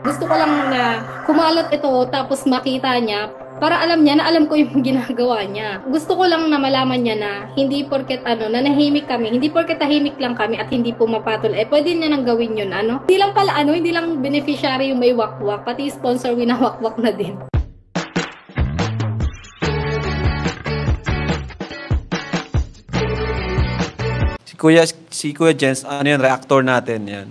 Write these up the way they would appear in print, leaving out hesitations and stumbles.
Gusto ko lang na kumalat ito tapos makita niya para alam niya na alam ko yung ginagawa niya. Gusto ko lang na malaman niya na hindi porket nanahimik kami, hindi porket tahimik lang kami at hindi pumapatol, pwede niya nang gawin yun, Hindi lang pala, hindi lang beneficiary yung may wakwak, pati sponsor winawakwak na din. Si Kuya Jens, ano yan, reactor natin yan.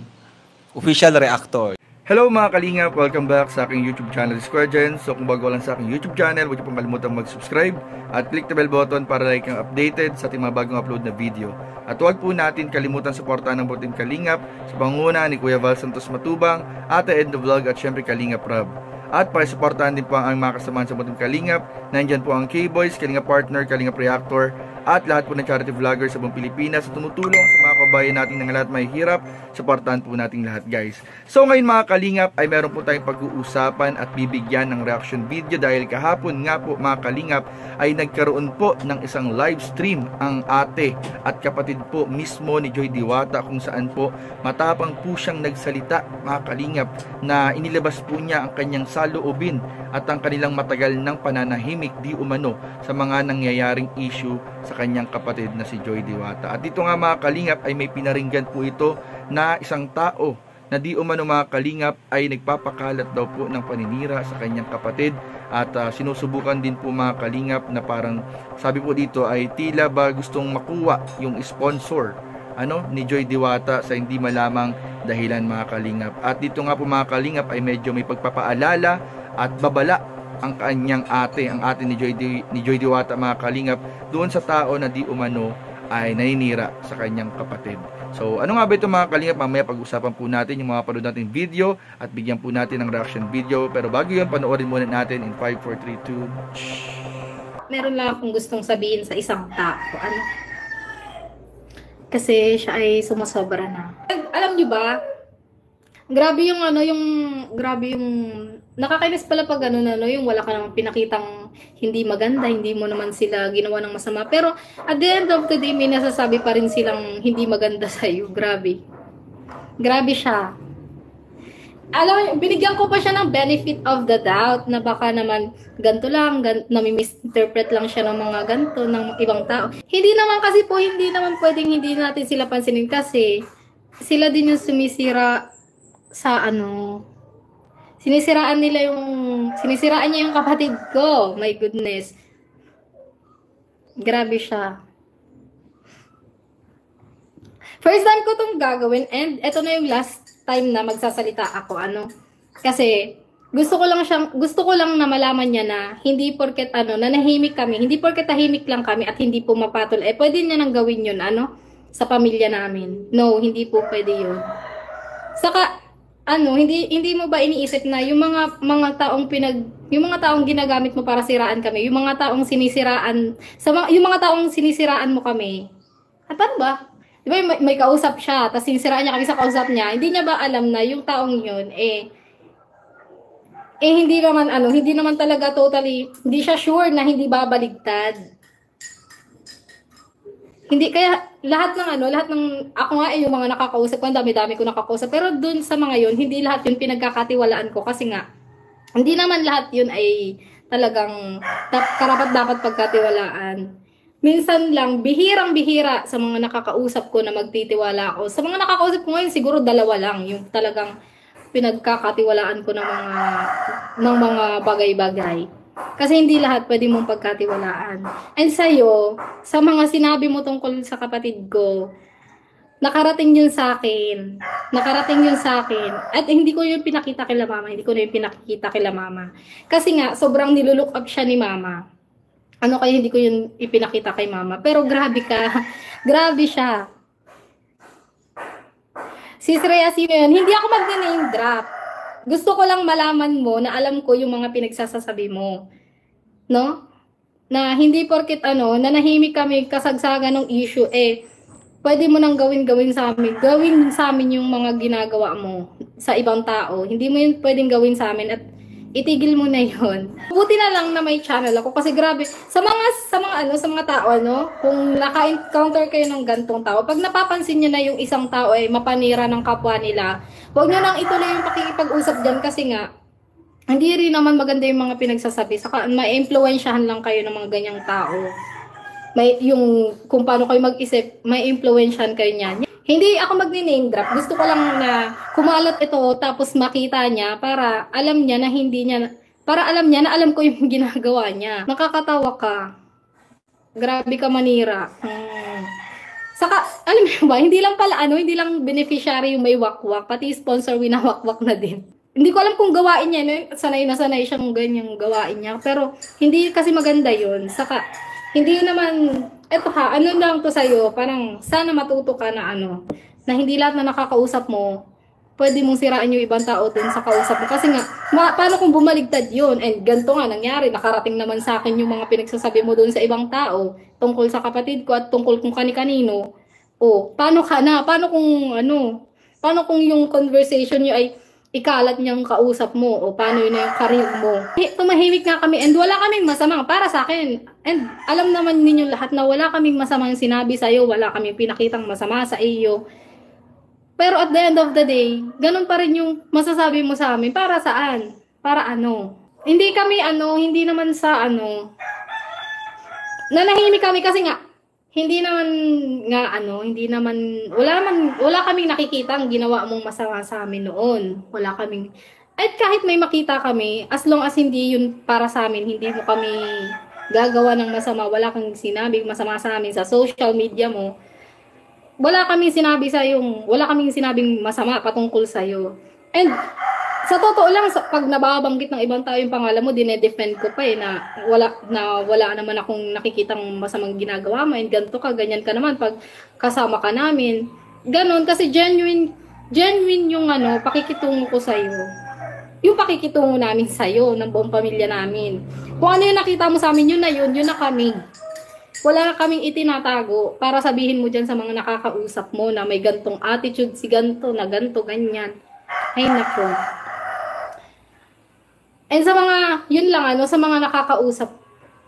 Official reactor. Hello mga kalingap! Welcome back sa aking YouTube channel, Kuya Jens. So kung bago lang sa aking YouTube channel, huwag niyo pong kalimutan mag-subscribe at click the bell button para like kang updated sa ating mga bagong upload na video. At huwag po natin kalimutan suportahan ng Buting Kalingap sa pangunguna ni Kuya Val Santos Matubang, Ate Ed the Vlog at syempre Kalingap Rob. At pakisuportahan din po ang mga kasamahan sa Buting Kalingap. Nandyan po ang K-Boys, Kalingap Partner, Kalingap Reactor, at lahat po ng charity vloggers sa buong Pilipinas na tumutulong sa mga kabayan natin ng lahat may hirap. Suportahan po natin lahat, guys. So ngayon mga kalingap ay meron po tayong pag-uusapan at bibigyan ng reaction video dahil kahapon nga po mga kalingap ay nagkaroon po ng isang live stream ang ate at kapatid po mismo ni Joy Diwata, kung saan po matapang po siyang nagsalita mga kalingap na inilabas po niya ang kanyang saloobin at ang kanilang matagal ng pananahimik di umano sa mga nangyayaring issue sa kanyang kapatid na si Joy Diwata. At dito nga mga kalingap ay may pinaringgan po ito na isang tao na di umano mga kalingap ay nagpapakalat daw po ng paninira sa kanyang kapatid at sinusubukan din po mga kalingap na parang sabi po dito ay tila ba gustong makuha yung sponsor ni Joy Diwata sa hindi malamang dahilan mga kalingap. At dito nga po mga kalingap ay medyo may pagpapaalala at babala ang kanyang ate, ang ate ni Joy Diwata mga kalingap doon sa tao na di umano ay naninira sa kanyang kapatid. So ano nga ba ito mga kalingap? Mamaya pag-usapan po natin yung mga panood natin video at bigyan po natin ng reaction video. Pero bago yun, panoorin muna natin in 5, 4, 3, 2. Meron lang akong gustong sabihin sa isang tao. Kasi siya ay sumasobra na. Alam niyo ba? Grabe yung grabe yung nakakainis pala pag yung wala ka namang pinakitang hindi maganda, hindi mo naman sila ginawa ng masama. Pero at the end of the day, may nasasabi pa rin silang hindi maganda sa'yo. Grabe. Grabe siya. Alam mo, binigyan ko pa siya ng benefit of the doubt na baka naman ganito lang, nami-misinterpret lang siya ng mga ganito, ng ibang tao. Hindi naman kasi po, hindi naman pwedeng hindi natin sila pansinin kasi sila din yung sumisira sa sinisiraan niya yung kapatid ko. My goodness. Grabe siya. First time ko itong gagawin and ito na yung last time na magsasalita ako. Kasi gusto ko lang na malaman niya na hindi porket nanahimik kami, hindi porket tahimik lang kami at hindi pumapatol, pwede niya nang gawin yun sa pamilya namin. No, hindi po pwede yun. Saka hindi mo ba iniisip na yung mga taong ginagamit mo para siraan kami, yung mga taong sinisiraan mo kami. At paano ba? Di ba may kausap siya, tapos sinisiraan niya kami sa kausap niya. Hindi niya ba alam na yung taong yun hindi naman talaga totally, hindi siya sure na hindi babaligtad. Hindi kaya lahat ng ako nga yung mga nakakausap ko, ang dami-dami ko nakakausap, pero dun sa mga yun, hindi lahat yun pinagkakatiwalaan ko kasi nga hindi naman lahat yun ay talagang karapat-dapat pagkatiwalaan. Minsan lang, bihirang-bihira sa mga nakakausap ko na magtitiwala ako. Sa mga nakakausap ko ngayon, siguro dalawa lang yung talagang pinagkakatiwalaan ko ng mga bagay-bagay. Kasi hindi lahat pwede mong pagkatiwalaan. And sa'yo, sa mga sinabi mo tungkol sa kapatid ko, nakarating yun sa akin. At hindi ko yun pinakita kila mama. Hindi ko na yun pinakikita kila mama. Kasi nga, sobrang nilulook up siya ni mama. Kaya hindi ko yun ipinakita kay mama. Pero grabe ka. Grabe siya. Sis Rhea, sino yun? Hindi ako mag-name drop. Gusto ko lang malaman mo na alam ko yung mga pinagsasasabi mo. No? Na hindi porket nanahimik kami kasagsagan ng issue, pwede mo nang gawin sa amin. Gawin sa amin yung mga ginagawa mo sa ibang tao. Hindi mo yun pwedeng gawin sa amin at itigil mo na yon. Buti na lang na may channel ako kasi grabe sa mga tao kung naka-encounter kayo ng gantong tao, pag napapansin niyo na yung isang tao ay mapanira ng kapwa nila, huwag niyo nang ituloy yung pakikipag-usap diyan kasi nga hindi rin naman maganda yung mga pinagsasabi. Saka ma-influensyahan lang kayo ng mga ganyang tao. Kung paano kayo mag-isip, ma-influensyahan kayo niyan. Hindi ako mag-name drop. Gusto ko lang na kumalat ito tapos makita niya para alam niya na alam ko yung ginagawa niya. Nakakatawa ka. Grabe ka manira. Saka, alam mo ba, hindi lang beneficiary yung may wakwak, pati sponsor winawakwak na din. Hindi ko alam kung gawain niya, sanay na sanay siyang ganyang gawain niya. Pero, hindi kasi maganda yun. Saka, hindi naman, lang to sa'yo, parang sana matuto ka na na hindi lahat na nakakausap mo, pwede mong siraan yung ibang tao dun sa kausap mo. Kasi nga, paano kung bumaligtad yun? And ganito nga nangyari, nakarating naman sa akin yung mga pinagsasabi mo dun sa ibang tao, tungkol sa kapatid ko at tungkol kung kani-kanino. Paano kung yung conversation nyo ay ikalat niyang kausap mo o paano yun yung career mo. Tumahimik nga kami and wala kaming masamang para sa akin. And alam naman ninyo lahat na wala kaming masamang sinabi sa'yo, wala kaming pinakitang masama sa iyo. Pero at the end of the day, ganun pa rin yung masasabi mo sa amin. Para saan? Para ano? Hindi kami hindi naman sa nanahimik kami kasi nga, wala kaming nakikita ang ginawa mong masama sa amin noon. Wala kaming, at kahit may makita kami, as long as hindi yun para sa amin, hindi mo kami gagawa ng masama, wala kang sinabing masama sa amin sa social media mo, wala kaming sinabing masama patungkol sa'yo. And, sa totoo lang, pag nababanggit ng ibang tao yung pangalan mo, dinedefend ko pa na wala naman akong nakikitang masamang ginagawa mo, and ganito ka, ganyan ka naman pag kasama ka namin. Ganon, kasi genuine yung pakikitungo ko sa'yo. Yung pakikitungo namin sa'yo, ng buong pamilya namin. Kung ano yung nakita mo sa amin, yun na kami. Wala na kaming itinatago para sabihin mo dyan sa mga nakakausap mo na may gantong attitude, si ganto, na ganto, ganyan. Ay, nako. And sa sa mga nakakausap,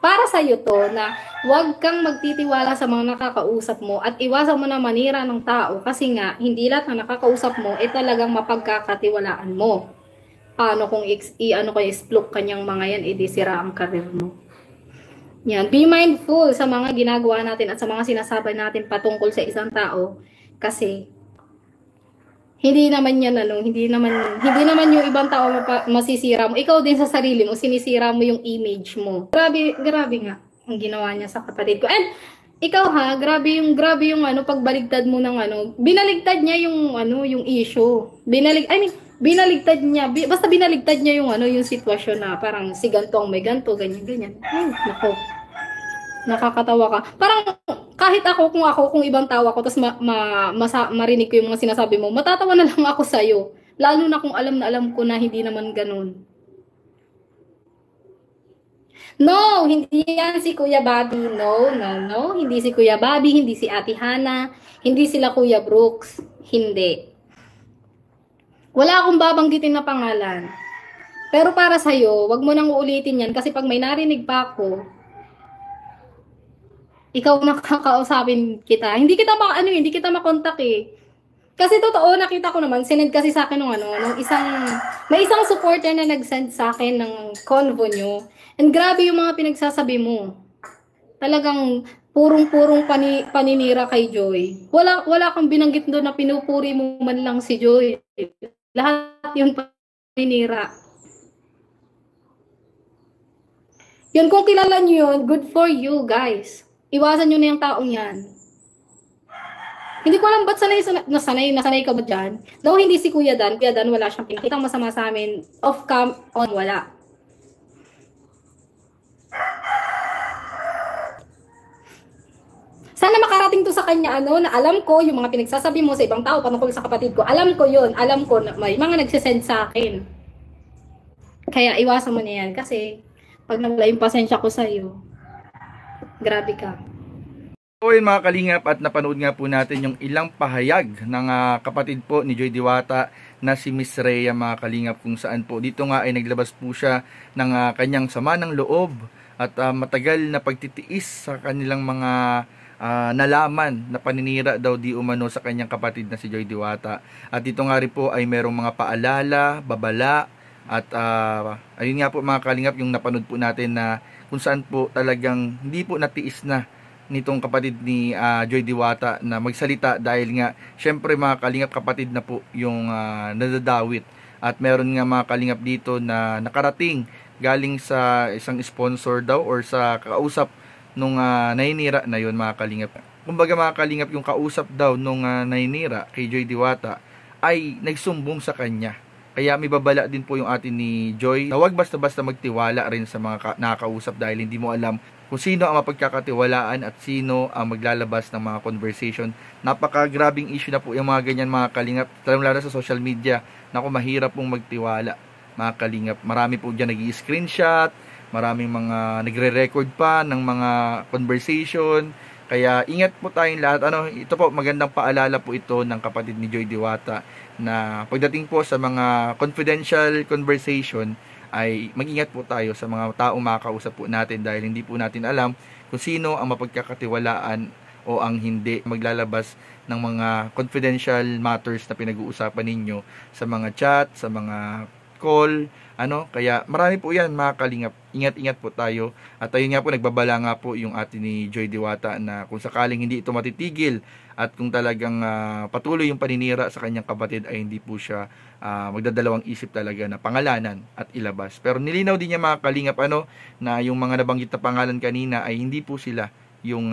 para sa'yo to na huwag kang magtitiwala sa mga nakakausap mo at iwasan mo na manira ng tao kasi nga, hindi lahat na nakakausap mo talagang mapagkakatiwalaan mo. Paano kung i-explode kanyang mga yan, sira ang karir mo. Yan, be mindful sa mga ginagawa natin at sa mga sinasabi natin patungkol sa isang tao kasi hindi naman yung ibang tao masisira mo. Ikaw din sa sarili mo, sinisira mo yung image mo. Grabe nga ang ginawa niya sa kapatid ko. And ikaw grabe yung pagbaligtad mo ng binaligtad niya yung issue. Binaligtad niya, basta binaligtad niya yung sitwasyon na parang si ganto ang may ganto, ganyan. Ay, nako. Nakakatawa ka. Parang kahit kung ibang tao ako, tapos marinig ko yung mga sinasabi mo, matatawa na lang ako sa'yo. Lalo na kung alam na alam ko na hindi naman ganun. No, hindi yan si Kuya Bobby. No. Hindi si Kuya Bobby, hindi si Ate Hana, hindi sila Kuya Brooks. Hindi. Wala akong babanggitin na pangalan. Pero para sa'yo, wag mo nang uulitin yan kasi pag may narinig pa ako, ikaw nakakausapin kita. Hindi kita makontak eh. Kasi totoo, nakita ko naman, sinend kasi sa akin may isang supporter na nag-send sa akin ng convo nyo. And grabe yung mga pinagsasabi mo. Talagang purong paninira kay Joy. Wala kang binanggit doon na pinupuri mo man lang si Joy. Lahat yung paninira. Yun, kung kilala nyo yun, good for you guys. Iwasan nyo na yung taong yan. Hindi ko alam ba't nasanay ka ba dyan? No, hindi si Kuya Dan. Kuya Dan, wala siyang pinakitang masama sa amin. Off cam, on, wala. Sana makarating to sa kanya, na alam ko yung mga pinagsasabi mo sa ibang tao patungkol sa kapatid ko. Alam ko yun. Alam ko na may mga nagsisend sa akin. Kaya iwasan mo na yan. Kasi, pag nawala yung pasensya ko sa'yo, grabe ka. So yun mga kalingap, at napanood nga po natin yung ilang pahayag ng kapatid po ni Joy Diwata na si Miss Rhea mga kalingap, kung saan po dito nga ay naglabas po siya ng kanyang sama ng loob at matagal na pagtitiis sa kanilang mga nalaman na paninira daw di umano sa kanyang kapatid na si Joy Diwata. At dito nga rin po ay merong mga paalala, babala, at ayun nga po mga kalingap yung napanood po natin na kung saan po talagang hindi po natiis na nitong kapatid ni Joy Diwata na magsalita dahil nga syempre mga kalingap kapatid na po yung nadadawit. At meron nga mga kalingap dito na nakarating galing sa isang sponsor daw or sa kausap nung nainira na yun mga kalingap. Kumbaga mga kalingap, yung kausap daw nung nainira kay Joy Diwata ay nagsumbong sa kanya. Kaya may babala din po yung atin ni Joy na huwag basta-basta magtiwala rin sa mga nakakausap dahil hindi mo alam kung sino ang mapagkakatiwalaan at sino ang maglalabas ng mga conversation. Napaka-grabing issue na po yung mga ganyan mga kalingap, lalo sa social media. Naku, mahirap pong magtiwala mga kalingap. Marami po dyan nag-i-screenshot, maraming mga nagre-record pa ng mga conversation. Kaya ingat po tayong lahat. Ito po, magandang paalala po ito ng kapatid ni Joy Diwata na pagdating po sa mga confidential conversation ay mag-ingat po tayo sa mga taong makakausap po natin dahil hindi po natin alam kung sino ang mapagkakatiwalaan o ang hindi maglalabas ng mga confidential matters na pinag-uusapan ninyo sa mga chat, sa mga call, kaya marami po yan mga kalingap. Ingat-ingat po tayo. At ayun nga po, nagbabala nga po yung atin ni Joy Diwata na kung sakaling hindi ito matitigil at kung talagang patuloy yung paninira sa kanyang kapatid ay hindi po siya magdadalawang isip talaga na pangalanan at ilabas. Pero nilinaw din niya mga kalingap na yung mga nabanggit na pangalan kanina ay hindi po sila yung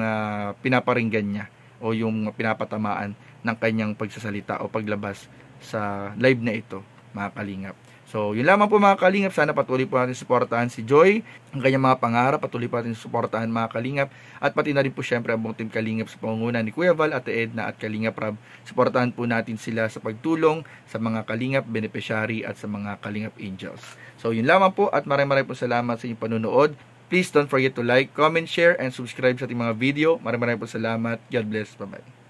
pinaparinggan niya o yung pinapatamaan ng kanyang pagsasalita o paglabas sa live na ito mga kalingap. So, yun lamang po mga kalingap. Sana patuloy po natin suportahan si Joy, ang kanyang mga pangarap. Patuloy po natin suportahan mga kalingap. At pati na rin po syempre ang buong team Kalingap sa pangunguna ni Kuya Val, Ate Edna at Kalingap Rab. Suportahan po natin sila sa pagtulong sa mga kalingap beneficiary at sa mga kalingap angels. So, yun lamang po at maraming po salamat sa inyong panunood. Please don't forget to like, comment, share, and subscribe sa ating mga video. Maraming po salamat. God bless. Bye-bye.